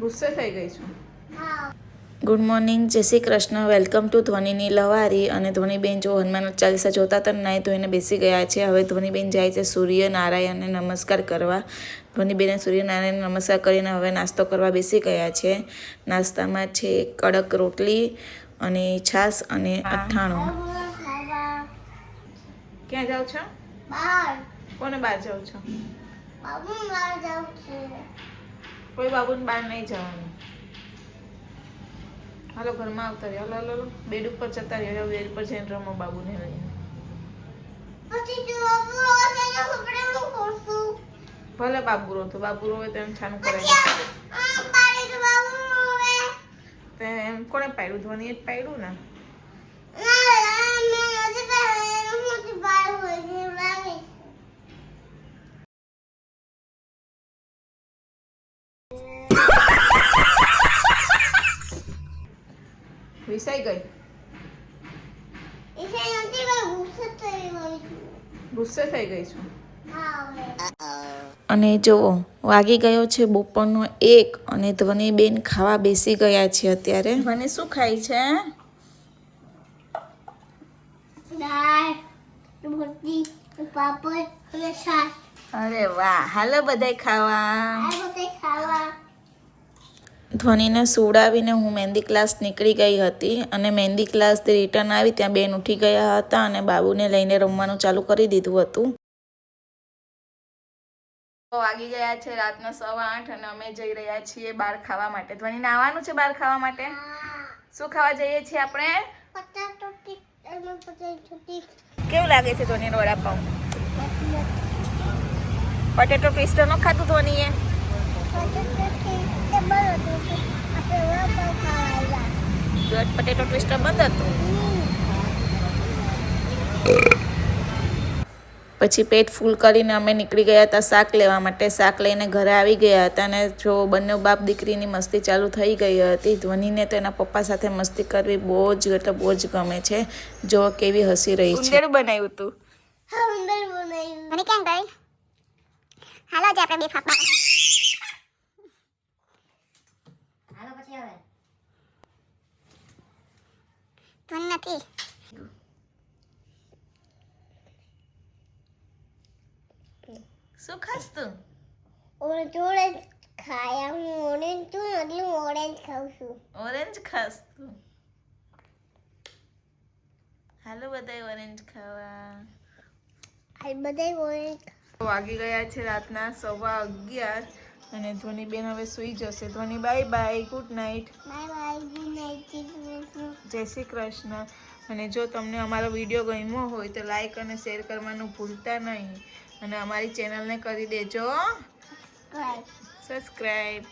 ગુસ્સે થઈ ગઈ છું. ગુડ મોર્નિંગ, જય શ્રી કૃષ્ણ. Welcome to ધ્વનિની લવારી. અને ધ્વનિબેન જો હનુમાન ચાલીસા જોતા હતા નાહી ધોઈને બેસી ગયા છે. હવે ધ્વનિબેન જાય છે સૂર્યનારાયણને નમસ્કાર કરવા. ધ્વનિબેને સૂર્યનારાયણને નમસ્કાર કરીને હવે નાસ્તો કરવા બેસી ગયા છે. નાસ્તામાં છે કડક રોટલી અને છાશ અને અથાણું. ક્યાં જાવ છો? બહાર. કોને બહાર જાવ છો? બાબુ બહાર જાવ છે. કોઈ બાબુને બહાર નહીં જવાનું. હાલો ઘરમાં આવતા રહ્યો. હાલો હાલો બેડ ઉપર જતા રહ્યો. બેડ ઉપર જઈને રમો બાબુને લઈને. પછી જો બાબુ રોશે તો આપણે શું કરશું? ભલે બાબુ રોતો. બાબુ રોવે તો એમ છાનું કરે. પાડે તો બાબુ રોવે. તો એમ કોને પાડ્યું? ધ્વનિએ જ પાડ્યું ને. વિસાઈ ગઈ. ગુસ્સે થઈ ગઈ છું. અને જુઓ વાગી ગયો છે બપોરનો 1 અને ધ્વનિબેન ખાવા બેસી ગયા છે અત્યારે. ધ્વનિ શું ખાય છે? દાળ, રોટલી, પાપડ અને છાશ. અરે વાહ, હાલો બધાય ખાવા. આ બધે ખાવા. ધ્વનિને સુવડાવીને હું મહેંદી ક્લાસ નીકળી ગઈ હતી અને મહેંદી ક્લાસથી રિટર્ન આવી ત્યાં બેન ઉઠી ગયા હતા અને બાબુને લઈને રમવાનું ચાલુ કરી દીધું હતું. વાગી ગયા છે રાતના 8:15 અને અમે જઈ રહ્યા છીએ બહાર ખાવા માટે. ધ્વનિને આવવાનું છે બહાર ખાવા માટે. શું ખાવા જઈએ છીએ આપણે? કેવું લાગે છે ધ્વનિનો વડાપાઉં? પટેટો ટ્વિસ્ટર નો ખાધું ધ્વનિએ? પટેટો ટ્વિસ્ટર બંધ હતું. પછી પેટ ફૂલ કરીને અમે નીકળી ગયા હતા શાક લેવા માટે. શાક લઈને ઘરે આવી ગયા હતા અને જો બંને બાપ દીકરીની મસ્તી ચાલુ થઈ ગઈ હતી. ધ્વનિને તો એના પપ્પા સાથે મસ્તી કરવી બહુ જ એટલે બહુ જ ગમે છે. જો કેવી હસી રહી છે. ઉંદર બનાવ્યું તું. હા, ઉંદર બનાવ્યું. મને ક્યાં ગઈ? હાલો આજે આપણે બે ફાફા. હાલો પછી હવે. ધ્વન નથી. શું ખાસ તું? ઓરેન્જ ખાયા. હું ઓરેન્જ છું એટલે હું ઓરેન્જ ખાઉં છું. ઓરેન્જ ખાસ તું? હાલો બધાય ઓરેન્જ ખાવા. આ બધા ઓરેન્જ. વાગી ગયા છે રાતના 11:15 અને ધ્વનિબેન હવે સૂઈ જશે. ધ્વનિ bye bye, good night. Bye bye, good night. જય શ્રી કૃષ્ણ. અને જો તમને અમારો વિડીયો ગમ્યો હોય તો લાઈક અને શેર કરવાનું ભૂલતા નહીં અને અમારી ચેનલને કરી દેજો સબસ્ક્રાઈબ.